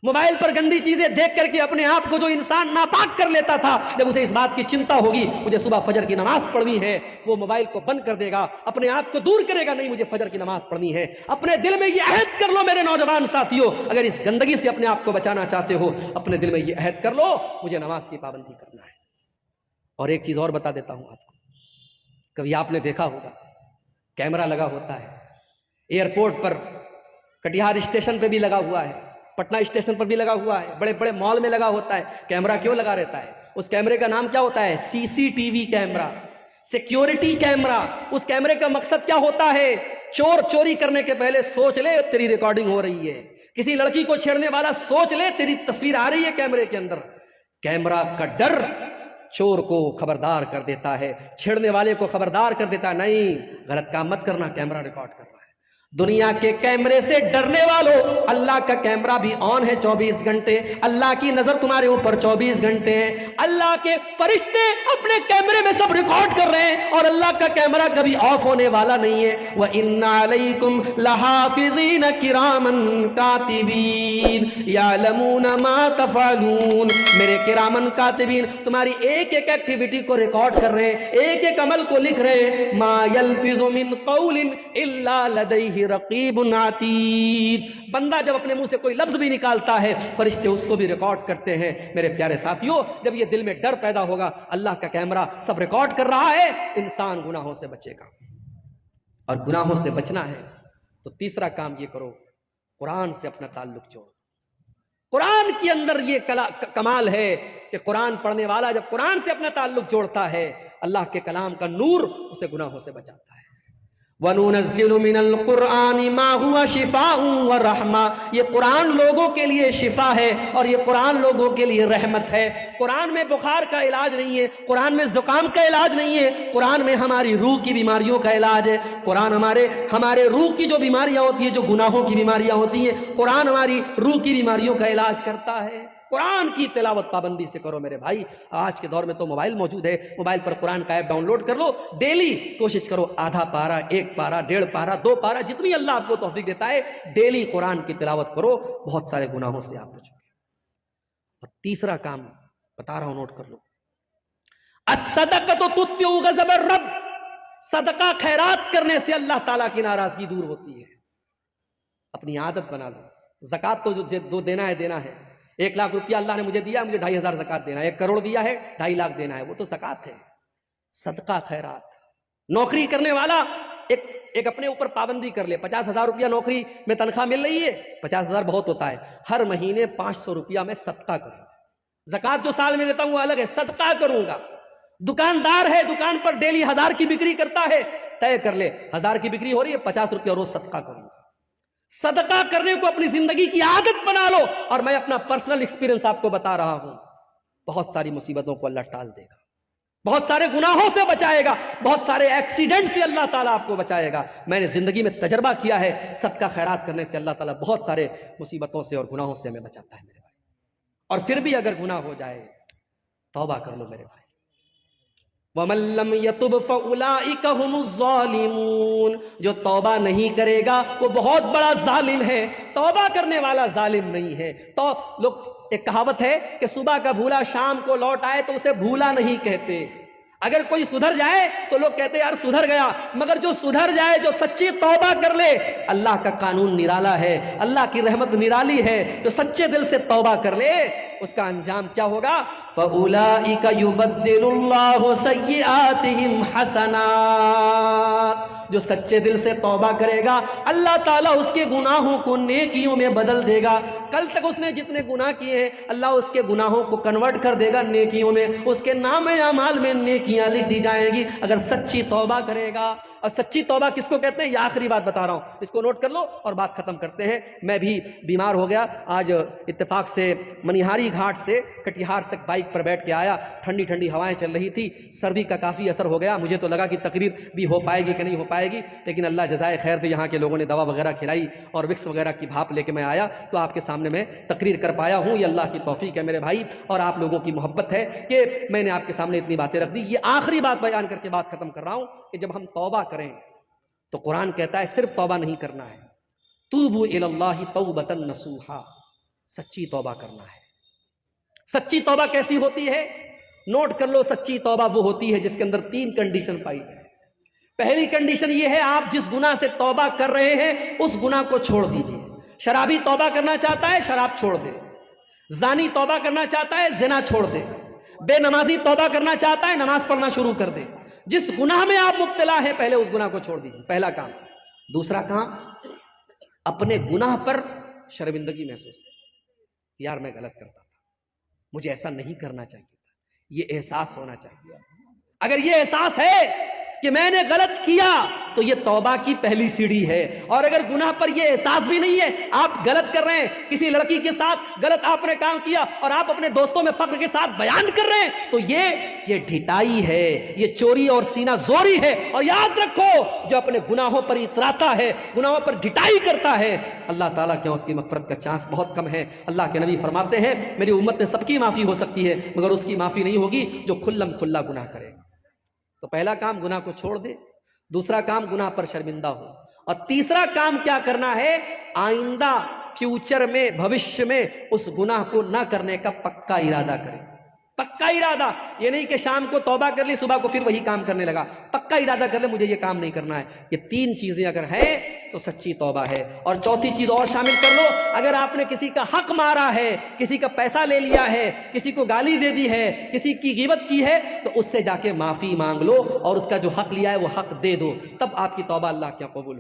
Mobile پر گندی چیزیں دیکھ کر کے اپنے آپ کو جو انسان ناپاک کر لیتا تھا، جب اسے اس بات کی چنتا ہوگی مجھے صبح فجر کی نماز پڑھنی ہے، وہ موبائل کو بند کر دے گا، اپنے آپ کو دور کرے گا، نہیں مجھے فجر کی نماز پڑھنی ہے۔ اپنے دل میں یہ عہد کر لو میرے نوجوان ساتھیوں، اگر اس گندگی سے اپنے آپ کو بچانا چاہتے ہو، اپنے دل میں یہ عہد کر لو مجھے نماز کی پابندی کرنا ہے۔ اور ایک چیز اور بتا دیتا ہوں آپ کو، کبھی آپ نے دیکھا ہوگا کیمرہ لگا ہوتا ہے ایئرپورٹ پر، کٹیہار اسٹیشن پہ بھی لگا ہوا ہے، پٹنہ اسٹیشن پر بھی لگا ہوا ہے، بڑے بڑے مال میں لگا ہوتا ہے۔ کیمرہ کیوں لگا رہتا ہے؟ اس کیمرے کا نام کیا ہوتا ہے؟ CCTV camera, security camera. اس کیمرے کا مقصد کیا ہوتا ہے؟ چور چوری کرنے کے پہلے سوچ لے تیری ریکارڈنگ ہو رہی ہے، کسی لڑکی کو چھیڑنے والا سوچ لے تیری تصویر آ رہی ہے کیمرے کے اندر۔ کیمرہ کا ڈر چور کو خبردار کر دیتا ہے، چھیڑنے والے کو خبردار کر دیتا ہے، نہیں غلط کام مت کرنا، کیمرہ ریکارڈ کر رہا ہے۔ دنیا کے کیمرے سے ڈرنے والوں، اللہ کا کیمرہ بھی آن ہے 24 گھنٹے، اللہ کی نظر تمہارے اوپر 24 گھنٹے ہیں، اللہ کے فرشتے اپنے کیمرے میں سب ریکارڈ کر رہے ہیں، اور اللہ کا کیمرہ کبھی آف ہونے والا نہیں ہے۔ وَإِنَّ عَلَيْكُمْ لَحَافِظِينَ كِرَامًا كَاتِبِينَ يَعْلَمُونَ مَا تَفْعَلُونَ۔ میرے کرامن کاتبین تمہاری ایک ایک ایکٹیویٹی کو ریکارڈ کر رہے ہیں، ایک ایک عمل کو لکھ رہے ہیں۔ مَا يَلْفِظُ مِنْ قَوْلٍ إِلَّا لَدَيْهِ رقیب عتید۔ بندہ جب اپنے منہ سے کوئی لفظ بھی نکالتا ہے فرشتے اس کو بھی ریکارڈ کرتے ہیں۔ میرے پیارے ساتھیوں، جب یہ دل میں ڈر پیدا ہوگا، اللہ کا کیمرہ سب ریکارڈ کر رہا ہے، انسان گناہوں سے بچے گا۔ اور گناہوں سے بچنا ہے تو تیسرا کام یہ کرو، قرآن سے اپنا تعلق جوڑو۔ قرآن کے اندر یہ کمال ہے کہ قرآن پڑھنے والا جب قرآن سے اپنا تعلق جوڑتا ہے، اللہ کے کلام کا نور اسے گناہوں سے بچاتا ہے۔ وَنُنَزِّلُ مِنَ الْقُرْآنِ مَا هُوَ شِفَاءٌ وَرَحْمَةٌ۔ یہ قرآن لوگوں کے لیے شفا ہے اور یہ قرآن لوگوں کے لیے رحمت ہے۔ قرآن میں بخار کا علاج نہیں ہے، قرآن میں زکام کا علاج نہیں ہے، قرآن میں ہماری روح کی بیماریوں کا علاج ہے۔ قرآن ہمارے روح کی جو بیماریاں ہوتی ہیں، جو گناہوں کی بیماریاں ہوتی ہیں، قرآن ہماری روح کی بیماریوں کا علاج کرتا ہے۔ قرآن کی تلاوت پابندی سے کرو میرے بھائی۔ آج کے دور میں تو موبائل موجود ہے، موبائل پر قرآن کا ایپ ڈاؤن لوڈ کر لو، ڈیلی کوشش کرو آدھا پارہ، 1 پارہ، 1.5 پارہ، 2 پارہ، جتنی اللہ آپ کو توفیق دیتا ہے ڈیلی قرآن کی تلاوت کرو، بہت سارے گناہوں سے آپ بچو گے۔ اور تیسرا کام بتا رہا ہوں، نوٹ کر لو، الصدقۃ تطفئ غضب الرب۔ صدقہ خیرات کرنے سے اللہ تعالیٰ کی ناراضگی دور ہوتی ہے۔ اپنی عادت بنا لو۔ زکوٰۃ تو دینا ہے۔ 1 لاکھ روپیہ اللہ نے مجھے دیا، مجھے 2,500 زکوٰۃ دینا ہے۔ 1 کروڑ دیا ہے، 2.5 لاکھ دینا ہے، وہ تو زکوٰۃ ہے۔ صدقہ خیرات۔ نوکری کرنے والا ایک اپنے اوپر پابندی کر لے، 50,000 روپیہ نوکری میں تنخواہ مل رہی ہے، 50,000 بہت ہوتا ہے، ہر مہینے 500 روپیہ میں صدقہ کروں گا۔ زکوٰۃ جو سال میں دیتا ہوں وہ الگ ہے، صدقہ کروں گا۔ دکاندار ہے، دکان پر ڈیلی 1000 کی بکری کرتا ہے، طے کر لے 1000 کی بکری ہو رہی ہے، 50 روپیہ روز صدقہ کروں گا۔ صدقہ کرنے کو اپنی زندگی کی عادت بنا لو۔ اور میں اپنا پرسنل ایکسپیرینس آپ کو بتا رہا ہوں، بہت ساری مصیبتوں کو اللہ ٹال دے گا، بہت سارے گناہوں سے بچائے گا، بہت سارے ایکسیڈنٹ سے اللہ تعالیٰ آپ کو بچائے گا۔ میں نے زندگی میں تجربہ کیا ہے، صدقہ خیرات کرنے سے اللہ تعالیٰ بہت سارے مصیبتوں سے اور گناہوں سے ہمیں بچاتا ہے میرے بھائی۔ اور پھر بھی اگر گناہ ہو جائے توبہ کر لو میرے بھائی۔ وَمَن لَّمْ يَتُبْ فَأُولَٰئِكَ هُمُ الظَّالِمُونَ۔ جو توبہ نہیں کرے گا وہ بہت بڑا ظالم ہے، توبہ کرنے والا ظالم نہیں ہے۔ تو ایک کہاوت ہے کہ صبح کا بھولا شام کو لوٹ آئے تو اسے بھولا نہیں کہتے۔ اگر کوئی سدھر جائے تو لوگ کہتے ہیں یار سدھر گیا، مگر جو سدھر جائے، جو سچی توبہ کر لے، اللہ کا قانون نرالا ہے، اللہ کی رحمت نرالی ہے۔ جو سچے دل سے توبہ کر لے اس کا انجام کیا ہوگا؟ فَأُولَٰئِكَ يُبَدِّلُ اللَّهُ سَيِّئَاتِهِمْ حَسَنَاتٍ۔ جو سچے دل سے توبہ کرے گا اللہ تعالیٰ اس کے گناہوں کو نیکیوں میں بدل دے گا۔ کل تک اس نے جتنے گناہ کیے ہیں اللہ اس کے گناہوں کو کنورٹ کر دے گا نیکیوں میں، اس کے نام اعمال میں نیکیاں لکھ دی جائیں گی اگر سچی توبہ کرے گا۔ اور سچی توبہ کس کو کہتے ہیں؟ یہ آخری بات بتا رہا ہوں، اس کو نوٹ کر لو اور بات ختم کرتے ہیں۔ میں بھی بیمار ہو گیا، آج اتفاق سے منیہاری گھاٹ سے کٹیہار تک بائک پر بیٹھ کے آیا، ٹھنڈی ٹھنڈی ہوائیں چل رہی تھی، سردی کا کافی اثر ہو گیا، مجھے تو لگا کہ تقریر بھی ہو پائے گی کہ نہیں ہو پائے گی، لیکن اللہ جزائے خیر دے، یہاں کے لوگوں نے دوا وغیرہ کھلائی اور وکس وغیرہ کی بھاپ لے کے میں آیا تو آپ کے سامنے میں تقریر کر پایا ہوں۔ یہ اللہ کی توفیق ہے میرے بھائی، اور آپ لوگوں کی محبت ہے کہ میں نے آپ کے سامنے اتنی باتیں رکھ دی۔ یہ آخری بات بیان کر کے بات ختم کر رہا ہوں کہ جب ہم توبہ کریں تو قرآن کہتا ہے صرف توبہ نہیں کرنا ہے، توبوا الی اللہ توبۃ نصوحا۔ سچی توبہ کرنا ہے۔ سچی توبہ کیسی ہوتی ہے؟ نوٹ کر لو، سچی توبہ وہ ہوتی ہے جس کے اندر 3 کنڈیشن پائی جائے۔ پہلی کنڈیشن یہ ہے، آپ جس گناہ سے توبہ کر رہے ہیں اس گناہ کو چھوڑ دیجئے۔ شرابی توبہ کرنا چاہتا ہے، شراب چھوڑ دے۔ زانی توبہ کرنا چاہتا ہے، زنا چھوڑ دے۔ بے نمازی توبہ کرنا چاہتا ہے، نماز پڑھنا شروع کر دے۔ جس گناہ میں آپ مبتلا ہیں پہلے اس گناہ کو چھوڑ دیجئے، پہلا کام۔ دوسرا کام، اپنے گناہ پر شرمندگی محسوس ہے، یار میں غلط کرتا تھا، مجھے ایسا نہیں کرنا چاہیے تھا، یہ احساس ہونا چاہیے۔ اگر یہ احساس ہے کہ میں نے غلط کیا تو یہ توبہ کی پہلی سیڑھی ہے۔ اور اگر گناہ پر یہ احساس بھی نہیں ہے، آپ غلط کر رہے ہیں، کسی لڑکی کے ساتھ غلط آپ نے کام کیا اور آپ اپنے دوستوں میں فخر کے ساتھ بیان کر رہے ہیں، تو یہ ڈھٹائی ہے، یہ چوری اور سینہ زوری ہے۔ اور یاد رکھو، جو اپنے گناہوں پر اتراتا ہے، گناہوں پر ڈھٹائی کرتا ہے، اللہ تعالیٰ کے اس کی مغفرت کا چانس بہت کم ہے۔ اللہ کے نبی فرماتے ہیں، میری امت میں سب کی معافی ہو سکتی ہے مگر اس کی معافی نہیں ہوگی جو کھلم کھلا گناہ کرے گا۔ تو پہلا کام گناہ کو چھوڑ دے، دوسرا کام گناہ پر شرمندہ ہو، اور تیسرا کام کیا کرنا ہے؟ آئندہ فیوچر میں، بھوشیہ میں اس گناہ کو نہ کرنے کا پکا ارادہ کرے۔ پکا ارادہ، یہ نہیں کہ شام کو توبہ کر لی صبح کو پھر وہی کام کرنے لگا۔ پکا ارادہ کر لے مجھے یہ کام نہیں کرنا ہے۔ یہ 3 چیزیں اگر ہیں تو سچی توبہ ہے۔ اور چوتھی چیز اور شامل کر لو، اگر آپ نے کسی کا حق مارا ہے، کسی کا پیسہ لے لیا ہے، کسی کو گالی دے دی ہے، کسی کی غیبت کی ہے، تو اس سے جا کے معافی مانگ لو اور اس کا جو حق لیا ہے وہ حق دے دو، تب آپ کی توبہ اللہ کے یہاں قبول ہو۔